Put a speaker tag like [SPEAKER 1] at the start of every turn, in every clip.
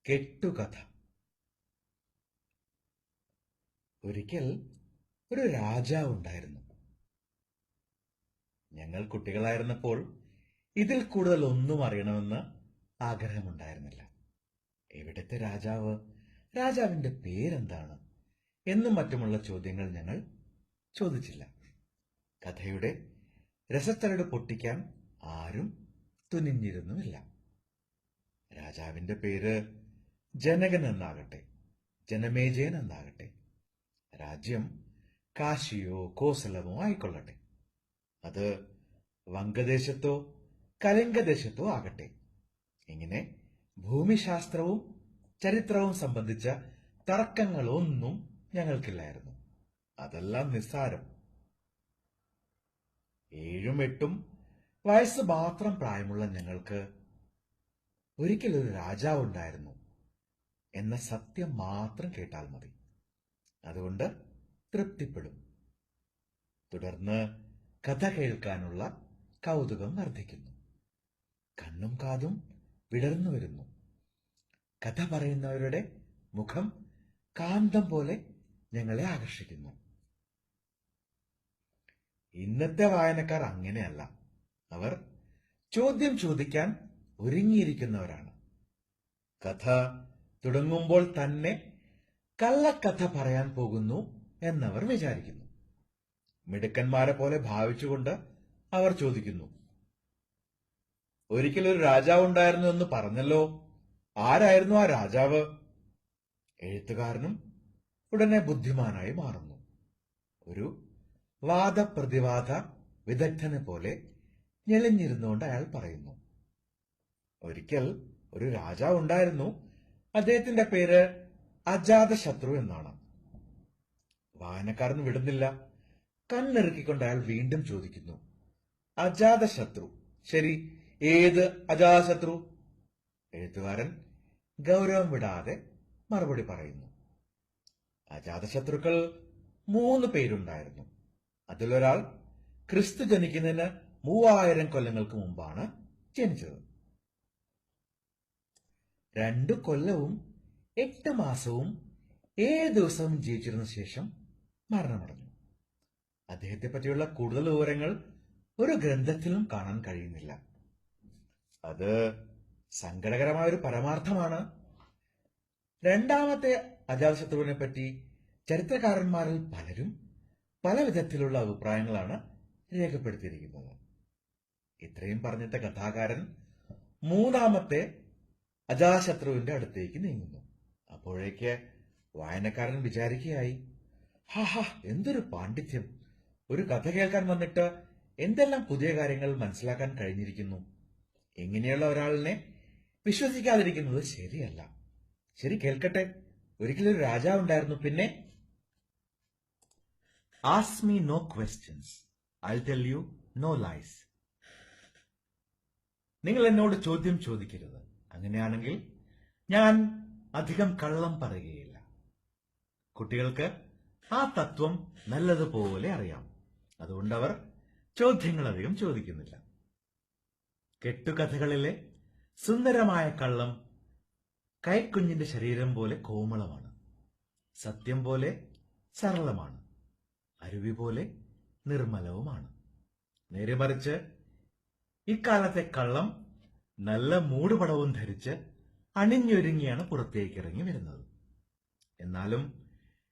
[SPEAKER 1] കെട്ടുകഥ. ഒരിക്കൽ ഒരു രാജാവ് ഉണ്ടായിരുന്നു. ഞങ്ങൾ കുട്ടികളായിരുന്നപ്പോൾ ഇതിൽ കൂടുതൽ ഒന്നും അറിയണമെന്ന് ആഗ്രഹമുണ്ടായിരുന്നില്ല. എവിടുത്തെ രാജാവ്, രാജാവിന്റെ പേരെന്താണ് എന്നും മറ്റുമുള്ള ചോദ്യങ്ങൾ ഞങ്ങൾ ചോദിച്ചില്ല. കഥയുടെ രസച്ചരട് പൊട്ടിക്കാൻ ആരും തുനിഞ്ഞിരുന്നുമില്ല. രാജാവിന്റെ പേര് ജനകൻ എന്നാകട്ടെ, ജനമേജയൻ എന്നാകട്ടെ, രാജ്യം കാശിയോ കോസലമോ ആയിക്കൊള്ളട്ടെ, അത് വംഗദേശത്തോ കലിംഗദേശത്തോ ആകട്ടെ, ഇങ്ങനെ ഭൂമിശാസ്ത്രവും ചരിത്രവും സംബന്ധിച്ച തർക്കങ്ങളൊന്നും ഞങ്ങൾക്കില്ലായിരുന്നു. അതെല്ലാം നിസ്സാരം. 7ഉം 8ഉം വയസ്സ് മാത്രം പ്രായമുള്ള ഞങ്ങൾക്ക് ഒരിക്കലൊരു രാജാവുണ്ടായിരുന്നു എന്ന സത്യം മാത്രം കേട്ടാൽ മതി. അതുകൊണ്ട് തൃപ്തിപ്പെടും. തുടർന്ന് കഥ കേൾക്കാനുള്ള കൗതുകം വർദ്ധിക്കുന്നു. കണ്ണും കാതും വിടർന്നു വരുന്നു. കഥ പറയുന്നവരുടെ മുഖം കാന്തം പോലെ ഞങ്ങളെ ആകർഷിക്കുന്നു. ഇന്നത്തെ വായനക്കാർ അങ്ങനെയല്ല. അവർ ചോദ്യം ചോദിക്കാൻ ഒരുങ്ങിയിരിക്കുന്നവരാണ്. കഥ തുടങ്ങുമ്പോൾ തന്നെ കള്ളക്കഥ പറയാൻ പോകുന്നു എന്നവർ വിചാരിക്കുന്നു. മിടുക്കന്മാരെ പോലെ ഭാവിച്ചുകൊണ്ട് അവർ ചോദിക്കുന്നു, ഒരിക്കലൊരു രാജാവ് ഉണ്ടായിരുന്നു എന്ന് പറഞ്ഞല്ലോ, ആരായിരുന്നു ആ രാജാവ്? എഴുത്തുകാരനും ഉടനെ ബുദ്ധിമാനായി മാറുന്നു. ഒരു വാദപ്രതിവാദ വിദഗ്ധനെ പോലെ ഞെളിഞ്ഞിരുന്നുകൊണ്ട് അയാൾ പറയുന്നു, ഒരിക്കൽ ഒരു രാജാവ് ഉണ്ടായിരുന്നു. അദ്ദേഹത്തിന്റെ പേര് അജാതശത്രു എന്നാണ്. വായനക്കാരൻ വിടുന്നില്ല. കണ്ണിറുക്കിക്കൊണ്ട് അയാൾ വീണ്ടും ചോദിക്കുന്നു, അജാതശത്രു, ശരി, ഏത് അജാതശത്രു? എഴുത്തുകാരൻ ഗൗരവം വിടാതെ മറുപടി പറയുന്നു, അജാതശത്രുക്കൾ 3 പേരുണ്ടായിരുന്നു. അതിലൊരാൾ ക്രിസ്തു ജനിക്കുന്നതിന് 3000 കൊല്ലങ്ങൾക്ക് മുമ്പാണ് ജനിച്ചത്. 2 കൊല്ലവും 8 മാസവും 7 ദിവസവും ജീവിച്ചിരുന്ന ശേഷം മരണമടഞ്ഞു. അദ്ദേഹത്തെ പറ്റിയുള്ള കൂടുതൽ വിവരങ്ങൾ ഒരു ഗ്രന്ഥത്തിലും കാണാൻ കഴിയുന്നില്ല. അത് സങ്കടകരമായ ഒരു പരമാർത്ഥമാണ്. രണ്ടാമത്തെ അജാതശത്രുവിനെ പറ്റി ചരിത്രകാരന്മാരിൽ പലരും പല വിധത്തിലുള്ള അഭിപ്രായങ്ങളാണ് രേഖപ്പെടുത്തിയിരിക്കുന്നത്. ഇത്രയും പറഞ്ഞിട്ട് കഥാകാരൻ 3ാമത്തെ അജാതശത്രുവിന്റെ അടുത്തേക്ക് നീങ്ങുന്നു. അപ്പോഴേക്ക് വായനക്കാരൻ വിചാരിക്കുകയായി, ഹാ, എന്തൊരു പാണ്ഡിത്യം! ഒരു കഥ കേൾക്കാൻ വന്നിട്ട് എന്തെല്ലാം പുതിയ കാര്യങ്ങൾ മനസ്സിലാക്കാൻ കഴിഞ്ഞിരിക്കുന്നു. ഇങ്ങനെയുള്ള ഒരാളിനെ വിശ്വസിക്കാതിരിക്കുന്നത് ശരിയല്ല. ശരി, കേൾക്കട്ടെ. ഒരിക്കലൊരു രാജാവ് ഉണ്ടായിരുന്നു. പിന്നെ ask me no questions, I tell you no lies. നിങ്ങൾ എന്നോട് ചോദ്യം ചോദിക്കരുത്. അങ്ങനെയാണെങ്കിൽ ഞാൻ അധികം കള്ളം പറയുകയില്ല. കുട്ടികൾക്ക് ആ തത്വം നല്ലതുപോലെ അറിയാം. അതുകൊണ്ട് അവർ ചോദ്യങ്ങളധികം ചോദിക്കുന്നില്ല. കെട്ടുകഥകളിലെ സുന്ദരമായ കള്ളം കൈക്കുഞ്ഞിന്റെ ശരീരം പോലെ കോമളമാണ്, സത്യം പോലെ സരളമാണ്, അരുവി പോലെ നിർമ്മലവുമാണ്. നേരെമറിച്ച് ഇക്കാലത്തെ കള്ളം നല്ല മൂടുപടവും ധരിച്ച് അണിഞ്ഞൊരുങ്ങിയാണ് പുറത്തേക്ക് ഇറങ്ങി വരുന്നത്. എന്നാലും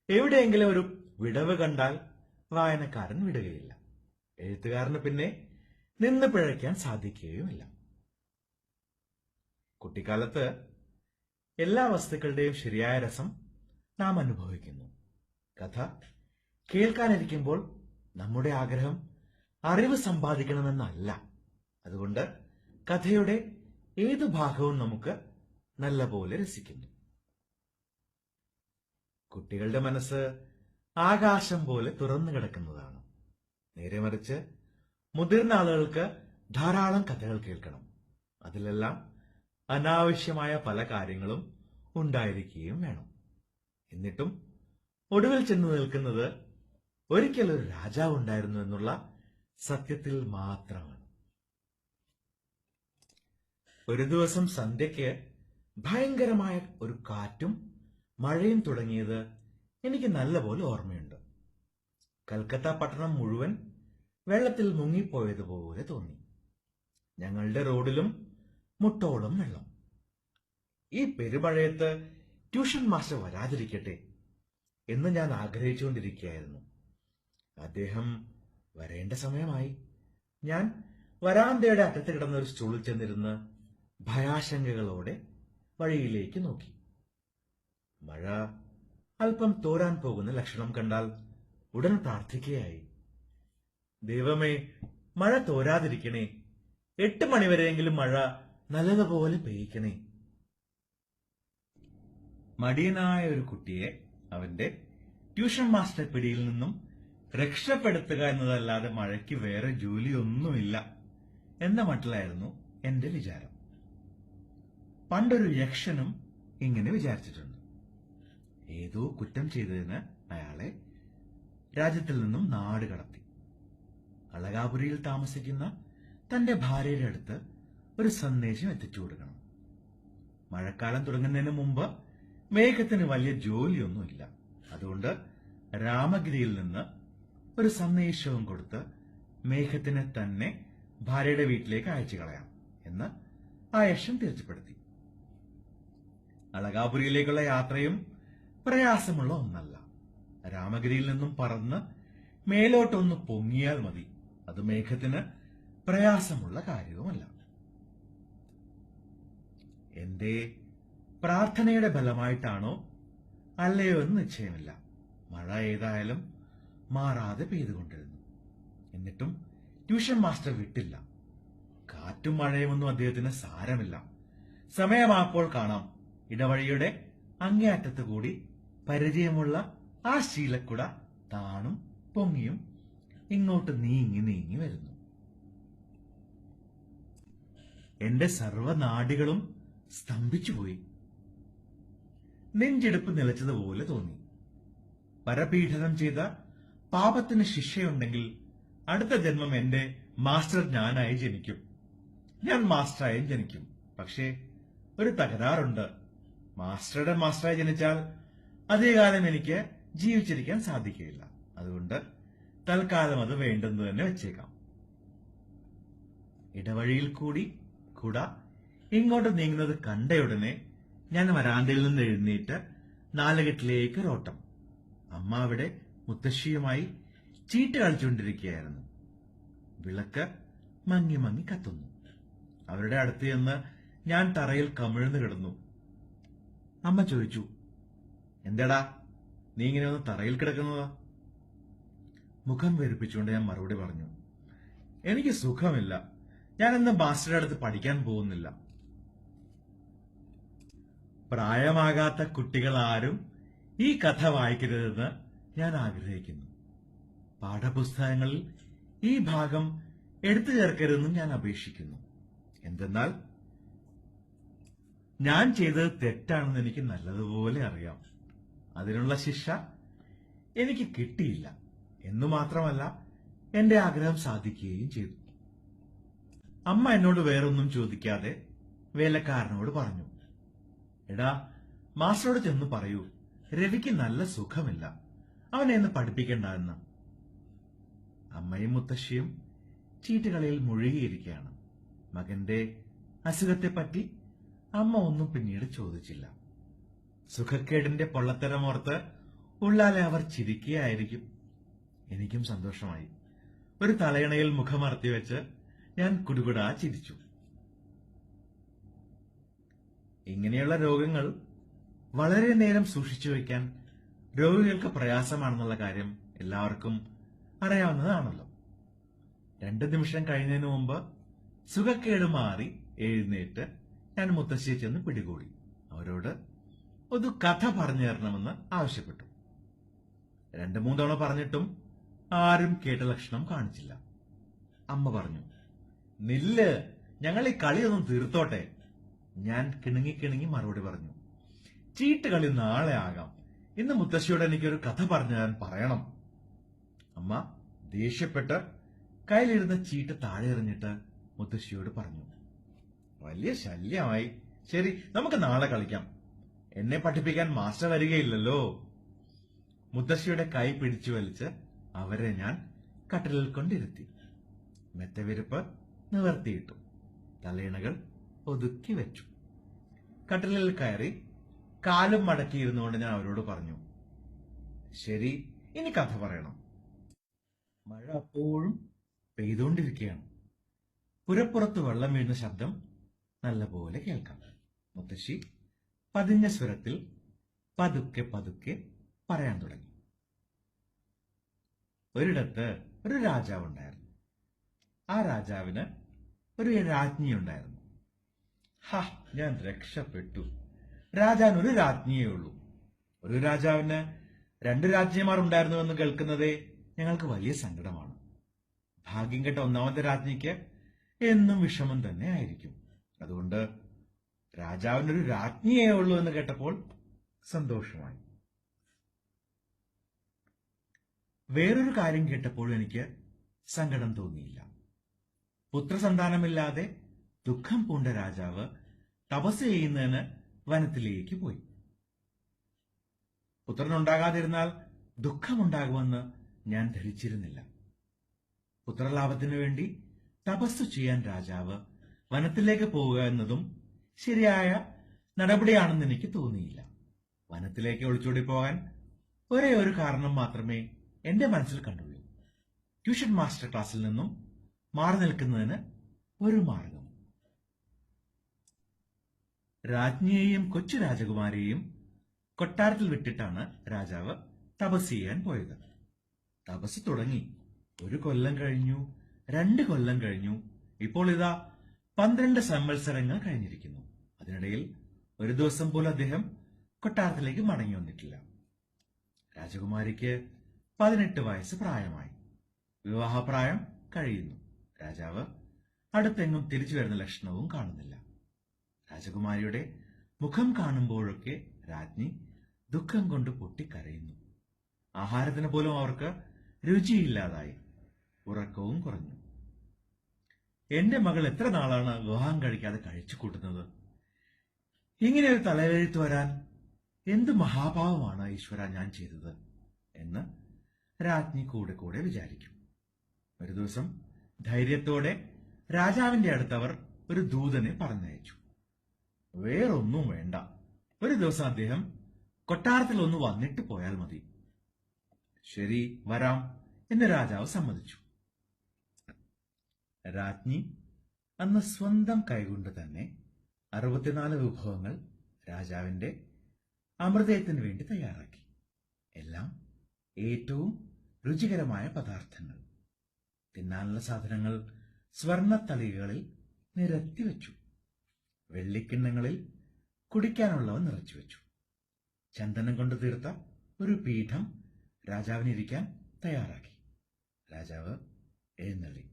[SPEAKER 1] എവിടെയെങ്കിലും ഒരു വിടവ് കണ്ടാൽ വായനക്കാരൻ വിടുകയില്ല. എഴുത്തുകാരന് പിന്നെ നിന്ന് പിഴയ്ക്കാൻ സാധിക്കുകയുമില്ല. കുട്ടിക്കാലത്ത് എല്ലാ വസ്തുക്കളുടെയും ശരിയായ രസം നാം അനുഭവിക്കുന്നു. കഥ കേൾക്കാനിരിക്കുമ്പോൾ നമ്മുടെ ആഗ്രഹം അറിവ് സമ്പാദിക്കണമെന്നല്ല. അതുകൊണ്ട് കഥയുടെ ഏതു ഭാഗവും നമുക്ക് നല്ലപോലെ രസിക്കുന്നു. കുട്ടികളുടെ മനസ്സ് ആകാശം പോലെ തുറന്നു കിടക്കുന്നതാണ്. നേരെ മറിച്ച് മുതിർന്ന ആളുകൾക്ക് ധാരാളം കഥകൾ കേൾക്കണം. അതിലെല്ലാം അനാവശ്യമായ പല കാര്യങ്ങളും ഉണ്ടായിരിക്കുകയും വേണം. എന്നിട്ടും ഒടുവിൽ ചെന്ന് നിൽക്കുന്നത് ഒരിക്കലൊരു രാജാവ് ഉണ്ടായിരുന്നു എന്നുള്ള സത്യത്തിൽ മാത്രമാണ്. ഒരു ദിവസം സന്ധ്യയ്ക്ക് ഭയങ്കരമായ ഒരു കാറ്റും മഴയും തുടങ്ങിയത് എനിക്ക് നല്ലപോലെ ഓർമ്മയുണ്ട്. കൽക്കത്ത പട്ടണം മുഴുവൻ വെള്ളത്തിൽ മുങ്ങിപ്പോയതുപോലെ തോന്നി. ഞങ്ങളുടെ റോഡിലും മുട്ടോളം വെള്ളം. ഈ പെരുമഴയത്ത് ട്യൂഷൻ മാസ്റ്റർ വരാതിരിക്കട്ടെ എന്ന് ഞാൻ ആഗ്രഹിച്ചുകൊണ്ടിരിക്കുകയായിരുന്നു. അദ്ദേഹം വരേണ്ട സമയമായി. ഞാൻ വരാന്തയുടെ അറ്റത്ത് കിടന്ന ഒരു സ്റ്റൂളിൽ ചെന്നിരുന്ന് ഭയാശങ്കകളോടെ വഴിയിലേക്ക് നോക്കി. മഴ അല്പം തോരാൻ പോകുന്ന ലക്ഷണം കണ്ടാൽ ഉടൻ പ്രാർത്ഥിക്കുകയായി. ദൈവമേ, മഴ തോരാതിരിക്കണേ. 8 മണിവരെയെങ്കിലും മഴ നല്ലതുപോലെ പെയ്യിക്കണേ. മടിയനായ ഒരു കുട്ടിയെ അവന്റെ ട്യൂഷൻ മാസ്റ്റർ പിടിയിൽ നിന്നും രക്ഷപ്പെടുത്തുക എന്നതല്ലാതെ മഴയ്ക്ക് വേറെ ജോലിയൊന്നുമില്ല എന്ന മട്ടിലായിരുന്നു എന്റെ വിചാരം. പണ്ടൊരു യക്ഷനും ഇങ്ങനെ വിചാരിച്ചിട്ടുണ്ട്. ഏതോ കുറ്റം ചെയ്തതിന് അയാളെ രാജ്യത്തിൽ നിന്നും നാട് കടത്തി. അളകാപുരിയിൽ താമസിക്കുന്ന തന്റെ ഭാര്യയുടെ അടുത്ത് ഒരു സന്ദേശം എത്തിച്ചു കൊടുക്കണം. മഴക്കാലം തുടങ്ങുന്നതിന് മുമ്പ് മേഘത്തിന് വലിയ ജോലിയൊന്നുമില്ല. അതുകൊണ്ട് രാമഗിരിയിൽ നിന്ന് ഒരു സന്ദേശവും കൊടുത്ത് മേഘത്തിനെ തന്നെ ഭാര്യയുടെ വീട്ടിലേക്ക് അയച്ചു കളയാം എന്ന് ആ യക്ഷൻ തീർച്ചപ്പെടുത്തി. അളകാപുരിയിലേക്കുള്ള യാത്രയും പ്രയാസമുള്ള ഒന്നല്ല. രാമഗിരിയിൽ നിന്നും പറന്ന് മേലോട്ടൊന്ന് പൊങ്ങിയാൽ മതി. അത് മേഘത്തിന് പ്രയാസമുള്ള കാര്യവുമല്ല. എന്റെ പ്രാർത്ഥനയുടെ ഫലമായിട്ടാണോ അല്ലയോ എന്ന് നിശ്ചയമില്ല. മഴ ഏതായാലും മാറാതെ പെയ്തുകൊണ്ടിരുന്നു. എന്നിട്ടും ട്യൂഷൻ മാസ്റ്റർ വിട്ടില്ല. കാറ്റും മഴയുമൊന്നും അദ്ദേഹത്തിന് സാരമില്ല. സമയമാപ്പോൾ കാണാം. ഇടവഴിയുടെ അങ്ങേയറ്റത്ത് കൂടി പരിചയമുള്ള ആ ശീലക്കുട താണും പൊങ്ങിയും ഇങ്ങോട്ട് നീങ്ങി നീങ്ങി വരുന്നു. എന്റെ സർവനാഡികളും സ്തംഭിച്ചുപോയി. നെഞ്ചെടുപ്പ് നിലച്ചതുപോലെ തോന്നി. പരപീഡനം ചെയ്ത പാപത്തിന് ശിക്ഷയുണ്ടെങ്കിൽ അടുത്ത ജന്മം എന്റെ മാസ്റ്റർ ഞാനായി ജനിക്കും. ഞാൻ മാസ്റ്ററായും ജനിക്കും. പക്ഷേ ഒരു തകരാറുണ്ട്. മാസ്റ്ററുടെ മാസ്റ്ററായി ജനിച്ചാൽ അധികകാലം എനിക്ക് ജീവിച്ചിരിക്കാൻ സാധിക്കില്ല. അതുകൊണ്ട് തൽക്കാലം അത് വേണ്ടെന്ന് തന്നെ വെച്ചേക്കാം. ഇടവഴിയിൽ കൂടി കുട ഇങ്ങോട്ട് നീങ്ങുന്നത് കണ്ടയുടനെ ഞാൻ വരാന്തയിൽ നിന്ന് എഴുന്നേറ്റ് നാലുകെട്ടിലേക്ക് ഓട്ടം. അമ്മ അവിടെ മുത്തശ്ശിയുമായി ചീട്ട് കളിച്ചുകൊണ്ടിരിക്കുകയായിരുന്നു. വിളക്ക് മങ്ങി മങ്ങി കത്തുന്നു. അവരുടെ അടുത്ത് ചെന്ന് ഞാൻ തറയിൽ കമിഴ്ന്നു കിടന്നു. അമ്മ ചോദിച്ചു, എന്താടാ നീ ഇങ്ങനെ ഒന്ന് തറയിൽ കിടക്കുന്നതാ? മുഖം വെറുപ്പിച്ചുകൊണ്ട് ഞാൻ മറുപടി പറഞ്ഞു, എനിക്ക് സുഖമില്ല. ഞാൻ ഇന്ന് മാസ്റ്ററുടെ അടുത്ത് പഠിക്കാൻ പോകുന്നില്ല. പ്രായമാകാത്ത കുട്ടികൾ ആരും ഈ കഥ വായിക്കരുതെന്ന് ഞാൻ ആഗ്രഹിക്കുന്നു. പാഠപുസ്തകങ്ങളിൽ ഈ ഭാഗം എടുത്തു ചേർക്കരുതെന്നും ഞാൻ അപേക്ഷിക്കുന്നു. എന്തെന്നാൽ ഞാൻ ചെയ്തത് തെറ്റാണെന്ന് എനിക്ക് നല്ലതുപോലെ അറിയാം. അതിനുള്ള ശിക്ഷ എനിക്ക് കിട്ടിയില്ല എന്നു മാത്രമല്ല, എന്റെ ആഗ്രഹം സാധിക്കുകയും ചെയ്തു. അമ്മ എന്നോട് വേറൊന്നും ചോദിക്കാതെ വേലക്കാരനോട് പറഞ്ഞു, എടാ മാസ്റ്ററോട് ചെന്ന് പറയൂ, രവിക്ക് നല്ല സുഖമില്ല, അവനെ ഒന്ന് പഠിപ്പിക്കണ്ട എന്ന്. അമ്മയും മുത്തശ്ശിയും ചീട്ടുകളിയിൽ മുഴുകിയിരിക്കുകയാണ്. മകന്റെ അസുഖത്തെപ്പറ്റി അമ്മ ഒന്നും പിന്നീട് ചോദിച്ചില്ല. സുഖക്കേടിന്റെ പൊള്ളത്തരമോർത്ത് ഉള്ളാലെ അവർ ചിരിക്കുകയായിരിക്കും. എനിക്കും സന്തോഷമായി. ഒരു തലയണയിൽ മുഖമർത്തി വെച്ച് ഞാൻ കുടുകുടാ ചിരിച്ചു. ഇങ്ങനെയുള്ള രോഗങ്ങൾ വളരെ നേരം സൂക്ഷിച്ചു വയ്ക്കാൻ രോഗികൾക്ക് പ്രയാസമാണെന്നുള്ള കാര്യം എല്ലാവർക്കും അറിയാവുന്നതാണല്ലോ. 2 നിമിഷം കഴിഞ്ഞതിന് മുമ്പ് സുഖക്കേട് മാറി എഴുന്നേറ്റ് ഞാൻ മുത്തശ്ശിയെ ചെന്ന് പിടികൂടി. അവരോട് ഒരു കഥ പറഞ്ഞു തരണമെന്ന് ആവശ്യപ്പെട്ടു. 2-3 തവണ പറഞ്ഞിട്ടും ആരും കേട്ട ലക്ഷണം കാണിച്ചില്ല. അമ്മ പറഞ്ഞു, നില്ല്, ഞങ്ങൾ ഈ കളിയൊന്നും തീർത്തോട്ടെ. ഞാൻ കിണുങ്ങി കിണുങ്ങി മറുപടി പറഞ്ഞു, ചീട്ട് കളി നാളെ ആകാം. ഇന്ന് മുത്തശ്ശിയോട് എനിക്കൊരു കഥ പറഞ്ഞു തരാൻ പറയണം. അമ്മ ദേഷ്യപ്പെട്ട് കയ്യിലിരുന്ന ചീട്ട് താഴെ എറിഞ്ഞിട്ട് മുത്തശ്ശിയോട് പറഞ്ഞു, വലിയ ശല്യമായി, ശരി, നമുക്ക് നാളെ കളിക്കാം. എന്നെ പഠിപ്പിക്കാൻ മാസ്റ്റർ വരികയില്ലല്ലോ. മുത്തശ്ശിയുടെ കൈ പിടിച്ചു വലിച്ച് അവരെ ഞാൻ കട്ടിലിൽ കൊണ്ടിരുത്തി. മെത്തവിരിപ്പ് നിവർത്തിയിട്ടു. തലയിണകൾ ഒതുക്കി വെച്ചു. കട്ടിലിൽ കയറി കാലും മടക്കിയിരുന്നുകൊണ്ട് ഞാൻ അവരോട് പറഞ്ഞു, ശരി, ഇനി കഥ പറയണം. മഴ അപ്പോഴും പെയ്തുകൊണ്ടിരിക്കുകയാണ്. പുരപ്പുറത്ത് വെള്ളം വീഴുന്ന ശബ്ദം നല്ലപോലെ കേൾക്കാം. മുത്തശ്ശി പതിഞ്ഞ സ്വരത്തിൽ പതുക്കെ പതുക്കെ പറയാൻ തുടങ്ങി. ഒരിടത്ത് ഒരു രാജാവുണ്ടായിരുന്നു. ആ രാജാവിന് ഒരു രാജ്ഞിയുണ്ടായിരുന്നു. ഞാൻ രക്ഷപ്പെട്ടു. രാജാവിന് ഒരു രാജ്ഞിയേ ഉള്ളൂ. ഒരു രാജാവിന് 2 രാജ്ഞിമാർ ഉണ്ടായിരുന്നുവെന്ന് കേൾക്കുന്നതേ ഞങ്ങൾക്ക് വലിയ സങ്കടമാണ്. ഭാഗ്യം കെട്ട ഒന്നാമത്തെ രാജ്ഞിക്ക് എന്നും വിഷമം തന്നെ ആയിരിക്കും. അതുകൊണ്ട് രാജാവിനൊരു രാജ്ഞിയേ ഉള്ളൂ എന്ന് കേട്ടപ്പോൾ സന്തോഷമായി. വേറൊരു കാര്യം കേട്ടപ്പോഴും എനിക്ക് സങ്കടം തോന്നിയില്ല. പുത്രസന്താനമില്ലാതെ ദുഃഖം പൂണ്ട രാജാവ് തപസ് ചെയ്യുന്നതിന് വനത്തിലേക്ക് പോയി. പുത്രനുണ്ടാകാതിരുന്നാൽ ദുഃഖമുണ്ടാകുമെന്ന് ഞാൻ ധരിച്ചിരുന്നില്ല. പുത്രലാഭത്തിനു വേണ്ടി തപസ് ചെയ്യാൻ രാജാവ് വനത്തിലേക്ക് പോവുക എന്നതും ശരിയായ നടപടിയാണെന്ന് എനിക്ക് തോന്നിയില്ല. വനത്തിലേക്ക് ഒളിച്ചോടി പോകാൻ ഒരേ ഒരു കാരണം മാത്രമേ എന്റെ മനസ്സിൽ കണ്ടുള്ളൂ. ട്യൂഷൻ മാസ്റ്റർ ക്ലാസ്സിൽ നിന്നും മാറി നിൽക്കുന്നതിന് ഒരു മാർഗം. രാജ്ഞിയെയും കൊച്ചു രാജകുമാരിയെയും കൊട്ടാരത്തിൽ വിട്ടിട്ടാണ് രാജാവ് തപസ് ചെയ്യാൻ പോയത്. തപസ് തുടങ്ങി. 1 കൊല്ലം കഴിഞ്ഞു, 2 കൊല്ലം കഴിഞ്ഞു. ഇപ്പോൾ ഇതാ 12 സംവത്സരങ്ങൾ കഴിഞ്ഞിരിക്കുന്നു. അതിനിടയിൽ ഒരു ദിവസം പോലും അദ്ദേഹം കൊട്ടാരത്തിലേക്ക് മടങ്ങി വന്നിട്ടില്ല. രാജകുമാരിക്ക് 18 വയസ്സ് പ്രായമായി. വിവാഹപ്രായം കഴിയുന്നു. രാജാവ് അടുത്തെങ്ങും തിരിച്ചു വരുന്ന ലക്ഷണവും കാണുന്നില്ല. രാജകുമാരിയുടെ മുഖം കാണുമ്പോഴൊക്കെ രാജ്ഞി ദുഃഖം കൊണ്ട് പൊട്ടിക്കരയുന്നു. ആഹാരത്തിന് പോലും അവർക്ക് രുചിയില്ലാതായി. ഉറക്കവും കുറഞ്ഞു. എന്റെ മകൾ എത്ര നാളാണ് വിവാഹം കഴിക്കാതെ കഴിച്ചു കൂട്ടുന്നത്? ഇങ്ങനെ ഒരു തലവെഴുത്ത് വരാൻ എന്ത് മഹാഭാവമാണ് ഈശ്വര ഞാൻ ചെയ്തത് എന്ന് രാജ്ഞി കൂടെ കൂടെ വിചാരിക്കും. ഒരു ദിവസം ധൈര്യത്തോടെ രാജാവിന്റെ അടുത്തവർ ഒരു ദൂതനെ പറഞ്ഞയച്ചു. വേറൊന്നും വേണ്ട, ഒരു ദിവസം അദ്ദേഹം കൊട്ടാരത്തിൽ ഒന്ന് വന്നിട്ട് പോയാൽ മതി. ശരി, വരാം എന്ന് രാജാവ് സമ്മതിച്ചു. രാജ്ഞി അന്ന് സ്വന്തം കൈകൊണ്ട് തന്നെ 64 വിഭവങ്ങൾ രാജാവിന്റെ അമൃതത്തിന് വേണ്ടി തയ്യാറാക്കി. എല്ലാം ഏറ്റവും രുചികരമായ പദാർത്ഥങ്ങൾ. തിന്നാനുള്ള സാധനങ്ങൾ സ്വർണത്തളികകളിൽ നിരത്തി വെച്ചു. വെള്ളിക്കിണ്ണങ്ങളിൽ കുടിക്കാനുള്ളവ നിറച്ചു വെച്ചു. ചന്ദനം കൊണ്ട് തീർത്ത ഒരു പീഠം രാജാവിനിരിക്കാൻ തയ്യാറാക്കി. രാജാവ് എഴുന്നള്ളി.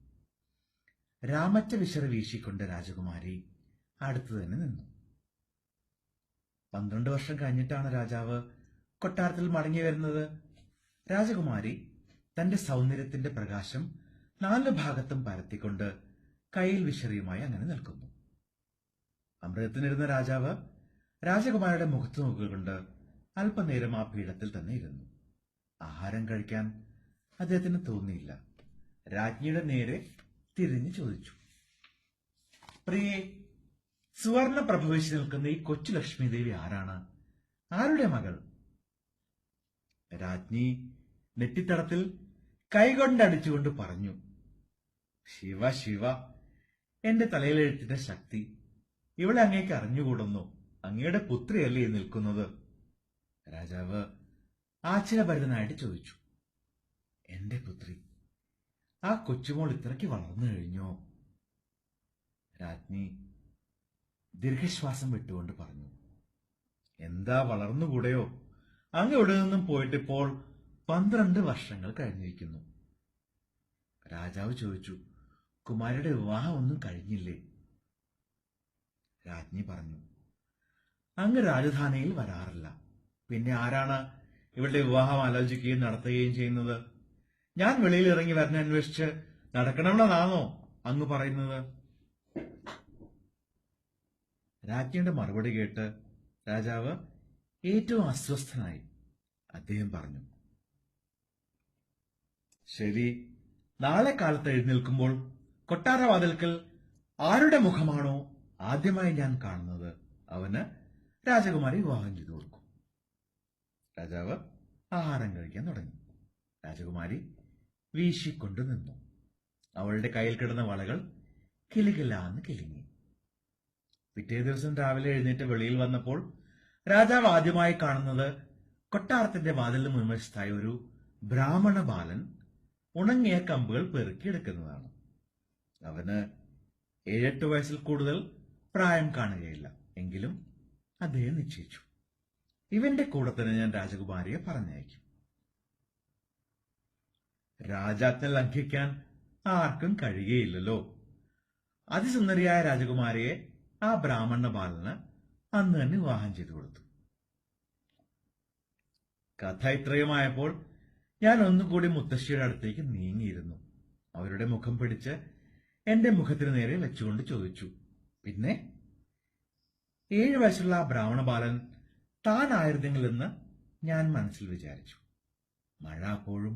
[SPEAKER 1] രാമറ്റ വിശറി വീശിക്കൊണ്ട് രാജകുമാരി അടുത്തു തന്നെ നിന്നു. 12 വർഷം കഴിഞ്ഞിട്ടാണ് രാജാവ് കൊട്ടാരത്തിൽ മടങ്ങി വരുന്നത്. രാജകുമാരി തന്റെ സൗന്ദര്യത്തിന്റെ പ്രകാശം 4 ഭാഗത്തും പരത്തിക്കൊണ്ട് കയ്യിൽ വിശറിയുമായി അങ്ങനെ നിൽക്കുന്നു. അമൃതത്തിനിരുന്ന രാജാവ് രാജകുമാരിയുടെ മുഖത്ത് നോക്കിക്കൊണ്ട് അല്പനേരം ആ പീഠത്തിൽ തന്നെ ഇരുന്നു. ആഹാരം കഴിക്കാൻ അദ്ദേഹത്തിന് തോന്നിയില്ല. രാജ്ഞിയുടെ നേരെ തിരിഞ്ഞു ചോദിച്ചു, പ്രിയേ, സുവർണ പ്രഭവിച്ചു നിൽക്കുന്ന ഈ കൊച്ചു ലക്ഷ്മി ദേവി ആരാണ്? ആരുടെ മകൾ? രാജ്ഞി നെറ്റിത്തടത്തിൽ കൈകൊണ്ടടിച്ചുകൊണ്ട് പറഞ്ഞു, ശിവ ശിവ, എന്റെ തലയിലെഴുത്തിന്റെ ശക്തി, ഇവളെ അങ്ങേക്ക് അറിഞ്ഞുകൂടുന്നു. അങ്ങയുടെ പുത്രിയല്ലേ നിൽക്കുന്നത്? രാജാവ് ആശ്ചര്യഭരിതനായിട്ട് ചോദിച്ചു. എന്റെ പുത്രി? ആ കൊച്ചുമോൾ ഇത്രയ്ക്ക് വളർന്നു കഴിഞ്ഞോ? രാജ്ഞി ദീർഘശ്വാസം വിട്ടുകൊണ്ട് പറഞ്ഞു, എന്താ വളർന്നുകൂടെയോ? അങ്ങ് ഇവിടെ നിന്നും പോയിട്ടിപ്പോൾ 12 വർഷങ്ങൾ കഴിഞ്ഞിരിക്കുന്നു. രാജാവ് ചോദിച്ചു, കുമാരിയുടെ വിവാഹം ഒന്നും കഴിഞ്ഞില്ലേ? രാജ്ഞി പറഞ്ഞു, അങ്ങ് രാജധാനിയിൽ വരാറില്ല. പിന്നെ ആരാണ് ഇവളുടെ വിവാഹം ആലോചിക്കുകയും നടത്തുകയും ചെയ്യുന്നത്? ഞാൻ വെളിയിൽ ഇറങ്ങി വരുന്ന അന്വേഷിച്ച് നടക്കണമെന്നാണോ അങ്ങ് പറയുന്നത്? രാജ്ഞിയുടെ മറുപടി കേട്ട് രാജാവ് ഏറ്റവും അസ്വസ്ഥനായി. അദ്ദേഹം പറഞ്ഞു, ശരി, നാളെ കാലത്ത് എഴുന്നേൽക്കുമ്പോൾ കൊട്ടാരവാതിൽക്കൽ ആരുടെ മുഖമാണോ ആദ്യമായി ഞാൻ കാണുന്നത് അവന് രാജകുമാരി വിവാഹം ചെയ്തു കൊടുക്കും. രാജാവ് ആഹാരം കഴിക്കാൻ തുടങ്ങി. രാജകുമാരി വീശിക്കൊണ്ടു നിന്നു. അവളുടെ കയ്യിൽ കിടന്ന വളകൾ കിലുകിലാന്ന് കിലുങ്ങി. പിറ്റേ ദിവസം രാവിലെ എഴുന്നേറ്റ് വെളിയിൽ വന്നപ്പോൾ രാജാവ് ആദ്യമായി കാണുന്നത് കൊട്ടാരത്തിന്റെ വാതിലിന് മുൻവശത്തായി ഒരു ബ്രാഹ്മണ ബാലൻ ഉണങ്ങിയ കമ്പുകൾ പെറുക്കിയെടുക്കുന്നതാണ്. അവന് 7-8 വയസ്സിൽ കൂടുതൽ പ്രായം കാണുകയില്ല. എങ്കിലും അദ്ദേഹം നിശ്ചയിച്ചു, ഇവന്റെ കൂടെ തന്നെ ഞാൻ രാജകുമാരിയെ പറഞ്ഞയക്കും. രാജാജ്ഞ ലംഘിക്കാൻ ആർക്കും കഴിയുകയില്ലല്ലോ. അതിസുന്ദരിയായ രാജകുമാരിയെ ആ ബ്രാഹ്മണ ബാലന് അന്ന് തന്നെ വിവാഹം ചെയ്തു കൊടുത്തു. കഥ ഇത്രയുമായപ്പോൾ ഞാൻ ഒന്നുകൂടി മുത്തശ്ശിയുടെ അടുത്തേക്ക് നീങ്ങിയിരുന്നു. അവരുടെ മുഖം പിടിച്ച് എന്റെ മുഖത്തിന് നേരെ വെച്ചുകൊണ്ട് ചോദിച്ചു, പിന്നെ 7 വയസ്സുള്ള ആ ബ്രാഹ്മണ ബാലൻ താനായിരുന്നെങ്കിലെന്ന് ഞാൻ മനസ്സിൽ വിചാരിച്ചു. മഴ അപ്പോഴും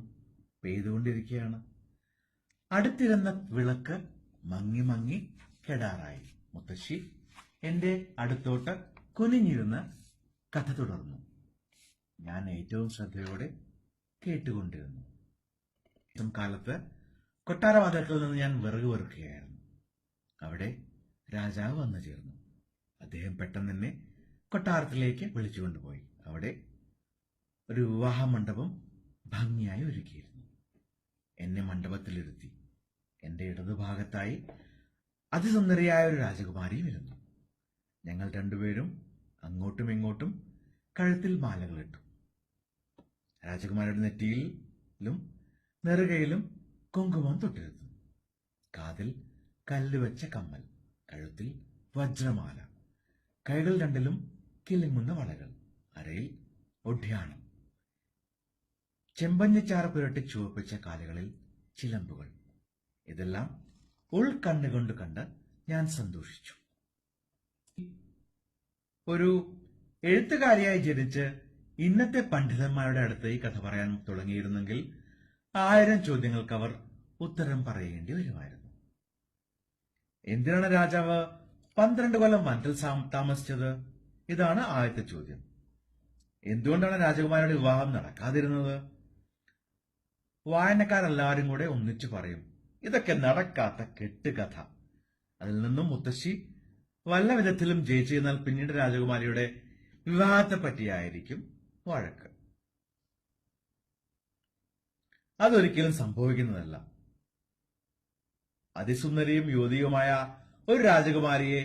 [SPEAKER 1] പെയ്തുകൊണ്ടിരിക്കുകയാണ്. അടുത്തിരുന്ന വിളക്ക് മങ്ങി മങ്ങി കെടാറായി. മുത്തശ്ശി എന്റെ അടുത്തോട്ട് കുനിഞ്ഞിരുന്ന് കഥ തുടർന്നു. ഞാൻ ഏറ്റവും ശ്രദ്ധയോടെ കേട്ടുകൊണ്ടിരുന്നു. കാലത്ത് കൊട്ടാരവാതിൽക്കൽ നിന്ന് ഞാൻ വിറക് വെറുക്കുകയായിരുന്നു. അവിടെ രാജാവ് വന്നു ചേർന്നു. അദ്ദേഹം പെട്ടെന്ന് തന്നെ കൊട്ടാരത്തിലേക്ക് വിളിച്ചുകൊണ്ടുപോയി. അവിടെ ഒരു വിവാഹ മണ്ഡപം ഭംഗിയായി ഒരുക്കിയിരുന്നു. എന്നെ മണ്ഡപത്തിലിരുത്തി. എന്റെ ഇടതുഭാഗത്തായി അതിസുന്ദരിയായ ഒരു രാജകുമാരിയും ഇരുന്നു. ഞങ്ങൾ രണ്ടുപേരും അങ്ങോട്ടും ഇങ്ങോട്ടും കഴുത്തിൽ മാലകളിട്ടു. രാജകുമാരിയുടെ നെറ്റിയിലും നെറുകയിലും കുങ്കുമം തൊട്ടിരുന്നു. കാതിൽ കല്ലുവെച്ച കമ്മൽ, കഴുത്തിൽ വജ്രമാല, കൈകൾ രണ്ടിലും കിലുങ്ങുന്ന വളകൾ, അരയിൽ ഒഡ്യാണം, ചെമ്പഞ്ഞിച്ചാറ് പുരട്ടി ചുവപ്പിച്ച കാലുകളിൽ ചിലമ്പുകൾ. ഇതെല്ലാം ഉൾക്കണ്ണുകൊണ്ട് കണ്ട് ഞാൻ സന്തോഷിച്ചു. ഒരു എഴുത്തുകാരിയായി ജനിച്ച് ഇന്നത്തെ പണ്ഡിതന്മാരുടെ അടുത്ത് ഈ കഥ പറയാൻ തുടങ്ങിയിരുന്നെങ്കിൽ 1000 ചോദ്യങ്ങൾക്ക് അവർ ഉത്തരം പറയേണ്ടി വരുമായിരുന്നു. എന്തിനാണ് രാജാവ് 12 കൊല്ലം വനത്തിൽ താമസിച്ചത്? ഇതാണ് ആദ്യത്തെ ചോദ്യം. എന്തുകൊണ്ടാണ് രാജകുമാരിയുടെ വിവാഹം നടക്കാതിരുന്നത്? വായനക്കാരെല്ലാവരും കൂടെ ഒന്നിച്ചു പറയും, ഇതൊക്കെ നടക്കാത്ത കെട്ടുകഥ. അതിൽ നിന്നും മുത്തശ്ശി വല്ല വിധത്തിലും ജയിച്ചെന്നാൽ പിന്നീട് രാജകുമാരിയുടെ വിവാഹത്തെ പറ്റിയായിരിക്കും വഴക്ക്. അതൊരിക്കലും സംഭവിക്കുന്നതല്ല. അതിസുന്ദരിയും യുവതിയുമായ ഒരു രാജകുമാരിയെ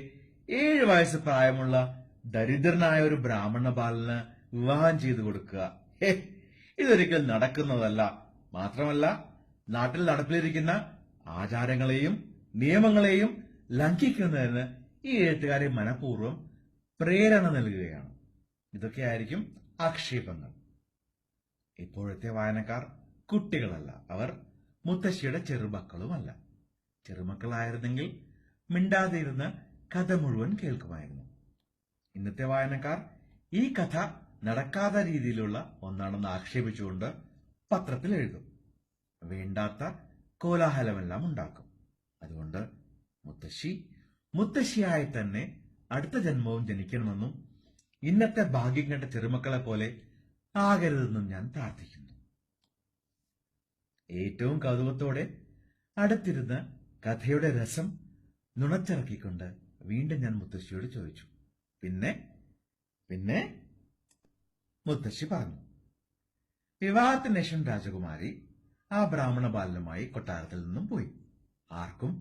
[SPEAKER 1] 7 വയസ്സ് പ്രായമുള്ള ദരിദ്രനായ ഒരു ബ്രാഹ്മണ ബാലന് വിവാഹം ചെയ്തു കൊടുക്കുക, ഇതൊരിക്കലും നടക്കുന്നതല്ല. മാത്രമല്ല, നാട്ടിൽ നടപ്പിലിരിക്കുന്ന ആചാരങ്ങളെയും നിയമങ്ങളെയും ലംഘിക്കുന്നതിന് ഈ എഴുത്തുകാരെ മനഃപൂർവ്വം പ്രേരണ നൽകുകയാണ്. ഇതൊക്കെയായിരിക്കും ആക്ഷേപങ്ങൾ. ഇപ്പോഴത്തെ വായനക്കാർ കുട്ടികളല്ല, അവർ മുത്തശ്ശിയുടെ ചെറുമക്കളുമല്ല. ചെറുമക്കളായിരുന്നെങ്കിൽ മിണ്ടാതെ ഇരുന്ന് കഥ മുഴുവൻ കേൾക്കുമായിരുന്നു. ഇന്നത്തെ വായനക്കാർ ഈ കഥ നടക്കാത്ത രീതിയിലുള്ള ഒന്നാണെന്ന് ആക്ഷേപിച്ചുകൊണ്ട് പത്രത്തിൽ എഴുതും. വേണ്ടാത്ത കോലാഹലമെല്ലാം ഉണ്ടാക്കും. അതുകൊണ്ട് മുത്തശ്ശിയായി തന്നെ അടുത്ത ജന്മവും ജനിക്കണമെന്നും ഇന്നത്തെ ഭാഗ്യം കണ്ട ചെറുമക്കളെ പോലെ ആകരുതെന്നും ഞാൻ പ്രാർത്ഥിക്കുന്നു. ഏറ്റവും കൗതുകത്തോടെ അടുത്തിരുന്ന് കഥയുടെ രസം നുണച്ചിറക്കിക്കൊണ്ട് വീണ്ടും ഞാൻ മുത്തശ്ശിയോട് ചോദിച്ചു, പിന്നെ മുത്തശ്ശി പറഞ്ഞു, വിവാഹത്തിന് ശേഷം രാജകുമാരി ആ ബ്രാഹ്മണ ബാലനുമായി കൊട്ടാരത്തിൽ നിന്നും പോയി. ആർക്കും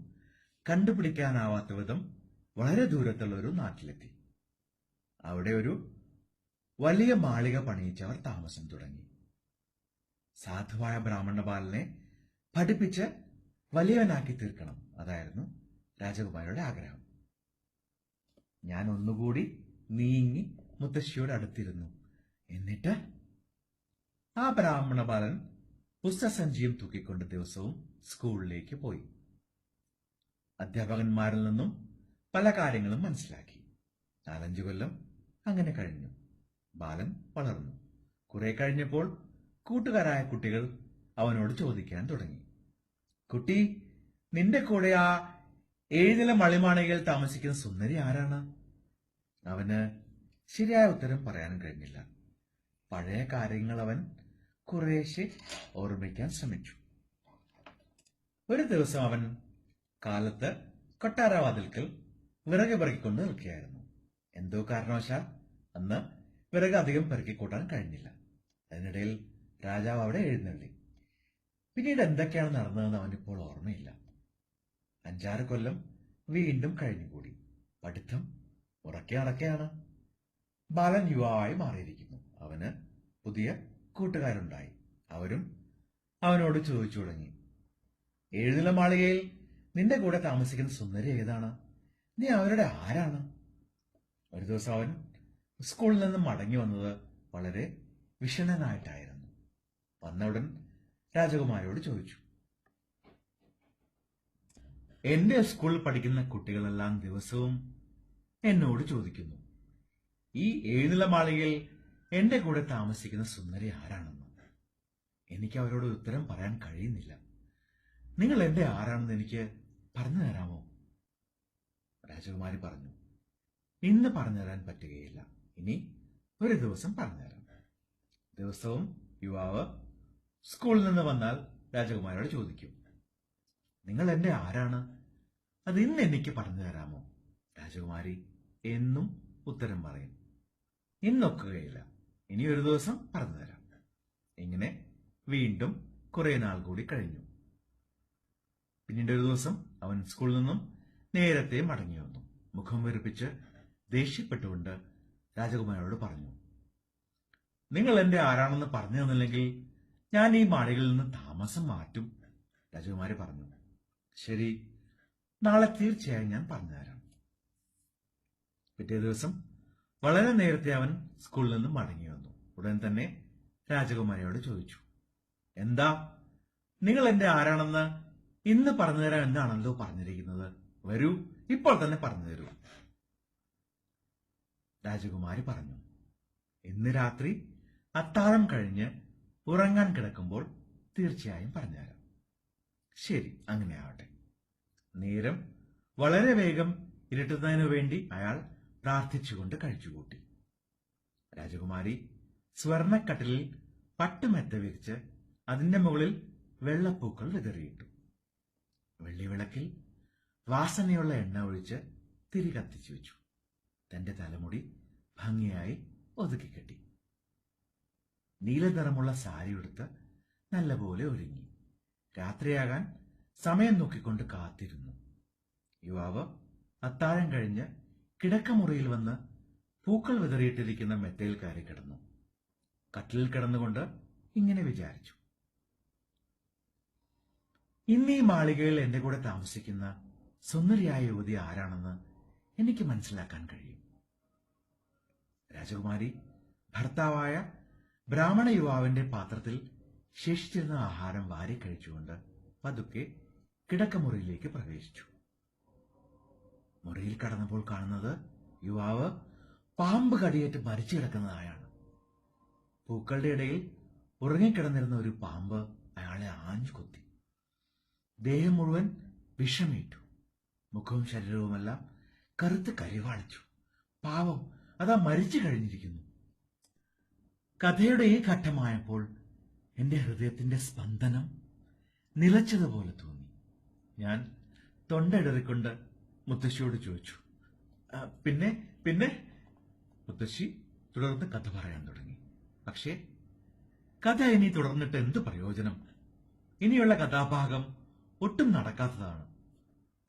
[SPEAKER 1] കണ്ടുപിടിക്കാനാവാത്ത വിധം വളരെ ദൂരത്തുള്ള ഒരു നാട്ടിലെത്തി. അവിടെ ഒരു വലിയ മാളിക പണിയിച്ചവർ താമസം തുടങ്ങി. സാധുവായ ബ്രാഹ്മണ ബാലനെ പഠിപ്പിച്ച് വലിയവനാക്കി തീർക്കണം, അതായിരുന്നു രാജകുമാരിയുടെ ആഗ്രഹം. ഞാൻ ഒന്നുകൂടി നീങ്ങി മുത്തശ്ശിയോട് അടുത്തിരുന്നു. എന്നിട്ട് ആ ബ്രാഹ്മണ ബാലൻ പുസ്തകസഞ്ചിയും തൂക്കിക്കൊണ്ട് ദിവസവും സ്കൂളിലേക്ക് പോയി. അധ്യാപകന്മാരിൽ നിന്നും പല കാര്യങ്ങളും മനസ്സിലാക്കി. 4-5 കൊല്ലം അങ്ങനെ കഴിഞ്ഞു. ബാലൻ വളർന്നു. കുറെ കഴിഞ്ഞപ്പോൾ കൂട്ടുകാരായ കുട്ടികൾ അവനോട് ചോദിക്കാൻ തുടങ്ങി, കുട്ടി, നിന്റെ കൂടെ ആ 7 നില മളിമാളികയിൽ താമസിക്കുന്ന സുന്ദരി ആരാണ്? അവന് ശരിയായ ഉത്തരം പറയാൻ കഴിഞ്ഞില്ല. പഴയ കാര്യങ്ങൾ അവൻ കുറേശ്ശെ ഓർമ്മിക്കാൻ ശ്രമിച്ചു. ഒരു ദിവസം അവൻ കാലത്ത് കൊട്ടാരവാതിൽക്കൽ വിറക് പെറുക്കിക്കൊണ്ട് നിൽക്കുകയായിരുന്നു. എന്തോ കാരണവശാൽ അന്ന് വിറക് അധികം പെറുക്കിക്കൂട്ടാൻ കഴിഞ്ഞില്ല. അതിനിടയിൽ രാജാവ് അവിടെ എഴുന്നള്ളി. പിന്നീട് എന്തൊക്കെയാണ് നടന്നതെന്ന് അവനിപ്പോൾ ഓർമ്മയില്ല. 5-6 കൊല്ലം വീണ്ടും കഴിഞ്ഞുകൂടി. പഠിത്തം ഉറക്കെ നടക്കുകയാണ്. ബാലൻ യുവാവായി മാറിയിരിക്കുന്നു. അവന് പുതിയ കൂട്ടുകാരുണ്ടായി. അവരും അവനോട് ചോദിച്ചു തുടങ്ങി, 7 നില മാളികയിൽ നിന്റെ കൂടെ താമസിക്കുന്ന സുന്ദരി ഏതാണ്? നീ അവരുടെ ആരാണ്? ഒരു ദിവസം അവൻ സ്കൂളിൽ നിന്നും മടങ്ങി വന്നത് വളരെ വിഷണ്ണനായിട്ടായിരുന്നു. വന്നയുടൻ രാജകുമാരിയോട് ചോദിച്ചു, എന്റെ സ്കൂളിൽ പഠിക്കുന്ന കുട്ടികളെല്ലാം ദിവസവും എന്നോട് ചോദിക്കുന്നു, ഈ 7 നില മാളികയിൽ എന്റെ കൂടെ താമസിക്കുന്ന സുന്ദരി ആരാണെന്ന്. എനിക്ക് അവരോട് ഉത്തരം പറയാൻ കഴിയുന്നില്ല. നിങ്ങൾ എന്റെ ആരാണെന്ന് എനിക്ക് പറഞ്ഞു തരാമോ? രാജകുമാരി പറഞ്ഞു, ഇന്ന് പറഞ്ഞു തരാൻ പറ്റുകയില്ല. ഇനി ഒരു ദിവസം പറഞ്ഞുതരാം. ദിവസവും യുവാവ് സ്കൂളിൽ നിന്ന് വന്നാൽ രാജകുമാരിയോട് ചോദിക്കും, നിങ്ങൾ എന്റെ ആരാണ്? അത് ഇന്ന് എനിക്ക് പറഞ്ഞു തരാമോ? രാജകുമാരി എന്നും ഉത്തരം പറയും, ഇന്നൊക്കുകയില്ല, ഇനി ഒരു ദിവസം പറഞ്ഞു തരാം. ഇങ്ങനെ വീണ്ടും കുറെ നാൾ കൂടി കഴിഞ്ഞു. പിന്നീട് ഒരു ദിവസം അവൻ സ്കൂളിൽ നിന്നും നേരത്തെ മടങ്ങി വന്നു. മുഖം വീർപ്പിച്ച് ദേഷ്യപ്പെട്ടുകൊണ്ട് രാജകുമാരിയോട് പറഞ്ഞു, നിങ്ങൾ എന്റെ ആരാണെന്ന് പറഞ്ഞു തന്നില്ലെങ്കിൽ ഞാൻ ഈ മാളികയിൽ നിന്ന് താമസം മാറ്റും. രാജകുമാരി പറഞ്ഞു, ശരി, നാളെ തീർച്ചയായും ഞാൻ പറഞ്ഞുതരാം. പിറ്റേ ദിവസം വളരെ നേരത്തെ അവൻ സ്കൂളിൽ നിന്നും മടങ്ങി വന്നു. ഉടൻ തന്നെ രാജകുമാരിയോട് ചോദിച്ചു, എന്താ, നിങ്ങൾ എന്റെ ആരാണെന്ന് ഇന്ന് പറഞ്ഞുതരാം എന്നാണല്ലോ പറഞ്ഞിരിക്കുന്നത്. വരൂ, ഇപ്പോൾ തന്നെ പറഞ്ഞു തരൂ. രാജകുമാരി പറഞ്ഞു, ഇന്ന് രാത്രി അത്താഴം കഴിഞ്ഞ് ഉറങ്ങാൻ കിടക്കുമ്പോൾ തീർച്ചയായും പറഞ്ഞുതരാം. ശരി, അങ്ങനെ ആവട്ടെ. നേരം വളരെ വേഗം ഇരുട്ടുന്നതിനു വേണ്ടി അയാൾ പ്രാർത്ഥിച്ചുകൊണ്ട് കഴിച്ചുകൂട്ടി. രാജകുമാരി സ്വർണക്കട്ടിലിൽ പട്ടുമെത്ത വിരിച്ച് അതിന്റെ മുകളിൽ വെള്ളപ്പൂക്കൾ വിതറിയിട്ടു. വെള്ളിവിളക്കിൽ വാസനയുള്ള എണ്ണ ഒഴിച്ച് തിരി കത്തിച്ചു വെച്ചു. തന്റെ തലമുടി ഭംഗിയായി ഒതുക്കിക്കെട്ടി. നീലനിറമുള്ള സാരി ഉടുത്ത് നല്ലപോലെ ഒരുങ്ങി. രാത്രിയാകാൻ സമയം നോക്കിക്കൊണ്ട് കാത്തിരുന്നു. യുവാവ് അത്താഴം കഴിഞ്ഞ് കിടക്കമുറിയിൽ വന്ന് പൂക്കൾ വിതറിയിട്ടിരിക്കുന്ന മെത്തയിൽ കയറി കിടന്നു. കട്ടിലിൽ കിടന്നുകൊണ്ട് ഇങ്ങനെ വിചാരിച്ചു, ഇന്ന് ഈ മാളികയിൽ എന്റെ കൂടെ താമസിക്കുന്ന സുന്ദരിയായ യുവതി ആരാണെന്ന് എനിക്ക് മനസ്സിലാക്കാൻ കഴിയും. രാജകുമാരി ഭർത്താവായ ബ്രാഹ്മണ യുവാവിന്റെ പാത്രത്തിൽ ശേഷിച്ചിരുന്ന ആഹാരം വാരി കഴിച്ചുകൊണ്ട് പതുക്കെ കിടക്കമുറിയിലേക്ക് പ്രവേശിച്ചു. മുറിയിൽ കടന്നപ്പോൾ കാണുന്നത് യുവാവ് പാമ്പ് കടിയേറ്റ് മരിച്ചു കിടക്കുന്നതായാണ്. പൂക്കളുടെ ഇടയിൽ ഉറങ്ങിക്കിടന്നിരുന്ന ഒരു പാമ്പ് അയാളെ ആഞ്ഞു കൊത്തി. ദേഹം മുഴുവൻ വിഷമേറ്റു. മുഖവും ശരീരവുമെല്ലാം കറുത്ത് കരിവാളിച്ചു. പാവം, അതാ മരിച്ചു കഴിഞ്ഞിരിക്കുന്നു. കഥയുടെ ഈ ഘട്ടമായപ്പോൾ എന്റെ ഹൃദയത്തിന്റെ സ്പന്ദനം നിലച്ചതുപോലെ തോന്നി. ഞാൻ തൊണ്ടയിടറിക്കൊണ്ട് മുത്തശ്ശിയോട് ചോദിച്ചു, പിന്നെ പിന്നെ മുത്തശ്ശി തുടർന്ന് കഥ പറയാൻ തുടങ്ങി. പക്ഷേ കഥ ഇനി തുടർന്നിട്ട് എന്ത് പ്രയോജനം? ഇനിയുള്ള കഥാഭാഗം ഒട്ടും നടക്കാത്തതാണ്.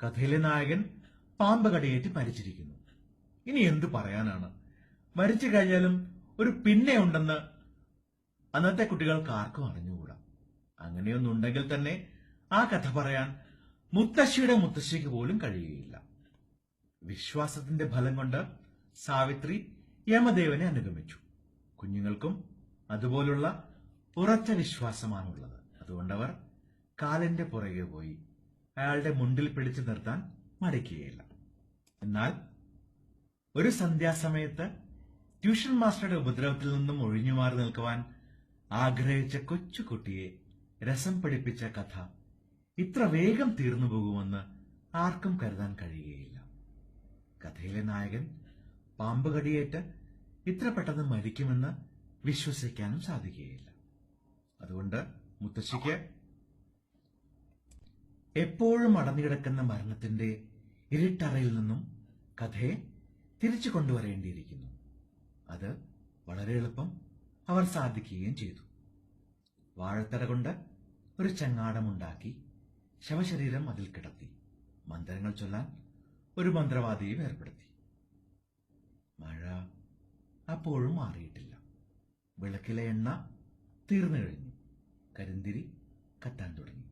[SPEAKER 1] കഥയിലെ നായകൻ പാമ്പ് കടിയേറ്റ് മരിച്ചിരിക്കുന്നു. ഇനി എന്തു പറയാനാണ്? മരിച്ചു കഴിഞ്ഞാലും ഒരു പിന്നെ ഉണ്ടെന്ന് അന്നത്തെ കുട്ടികൾക്ക് ആർക്കും അറിഞ്ഞുകൂടാ. അങ്ങനെയൊന്നുണ്ടെങ്കിൽ തന്നെ ആ കഥ പറയാൻ മുത്തശ്ശിയുടെ മുത്തശ്ശിക്ക് പോലും കഴിയുകയില്ല. വിശ്വാസത്തിന്റെ ഫലം കൊണ്ട് സാവിത്രി യമദേവനെ അനുഗമിച്ചു. കുഞ്ഞുങ്ങൾക്കും അതുപോലുള്ള ഉറച്ച വിശ്വാസമാണുള്ളത്. അതുകൊണ്ടവർ കാലിന്റെ പുറകെ പോയി അയാളുടെ മുണ്ടിൽ പിടിച്ചു നിർത്താൻ മടിക്കുകയില്ല. എന്നാൽ ഒരു സന്ധ്യാസമയത്ത് ട്യൂഷൻ മാസ്റ്ററുടെ ഉപദ്രവത്തിൽ നിന്നും ഒഴിഞ്ഞുമാറി നിൽക്കുവാൻ ആഗ്രഹിച്ച കൊച്ചുകുട്ടിയെ രസം പഠിപ്പിച്ച കഥ ഇത്ര വേഗം തീർന്നു പോകുമെന്ന് ആർക്കും കരുതാൻ കഴിയുകയില്ല. കഥയിലെ നായകൻ പാമ്പ് കടിയേറ്റ് ഇത്ര പെട്ടെന്ന് മരിക്കുമെന്ന് വിശ്വസിക്കാനും സാധിക്കുകയില്ല. അതുകൊണ്ട് മുത്തശ്ശിക്ക് എപ്പോഴും അടഞ്ഞുകിടക്കുന്ന മരണത്തിന്റെ ഇരുട്ടറയിൽ നിന്നും കഥയെ തിരിച്ചു കൊണ്ടുവരേണ്ടിയിരിക്കുന്നു. അത് വളരെ എളുപ്പം അവർ സാധിക്കുകയും ചെയ്തു. വാഴത്തട കൊണ്ട് ഒരു ചങ്ങാടമുണ്ടാക്കി ശവശരീരം അതിൽ കിടത്തി മന്ത്രങ്ങൾ ചൊല്ലാൻ ഒരു മന്ത്രവാദിയും ഏർപ്പെടുത്തി. മഴ അപ്പോഴും മാറിയിട്ടില്ല. വിളക്കിലെ എണ്ണ തീർന്നു കഴിഞ്ഞു. കരിന്തിരി കത്താൻ തുടങ്ങി.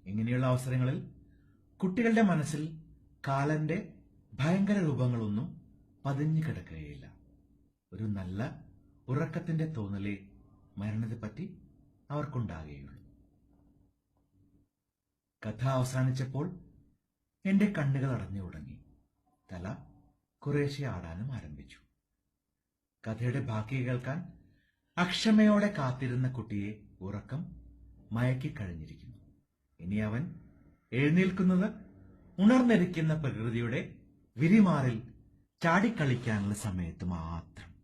[SPEAKER 1] ഇങ്ങനെയുള്ള അവസരങ്ങളിൽ കുട്ടികളുടെ മനസ്സിൽ കാലന്റെ ഭയങ്കര രൂപങ്ങളൊന്നും പതിഞ്ഞു കിടക്കുകയില്ല. ഒരു നല്ല ഉറക്കത്തിന്റെ തോന്നലേ മരണത്തെപ്പറ്റി അവർക്കുണ്ടാകുകയുള്ളൂ. കഥ അവസാനിച്ചപ്പോൾ എന്റെ കണ്ണുകൾ അടഞ്ഞു തുടങ്ങി. തല കുറേശ്ശെ ആടാനും ആരംഭിച്ചു. കഥയുടെ ബാക്കി കേൾക്കാൻ അക്ഷമയോടെ കാത്തിരുന്ന കുട്ടിയെ ഉറക്കം മയക്കിക്കഴിഞ്ഞിരിക്കുന്നു. ഇനി അവൻ എഴുന്നേൽക്കുന്നത് ഉണർന്നിരിക്കുന്ന പ്രകൃതിയുടെ വിരിമാറിൽ ചാടിക്കളിക്കാനുള്ള സമയത്ത് മാത്രം.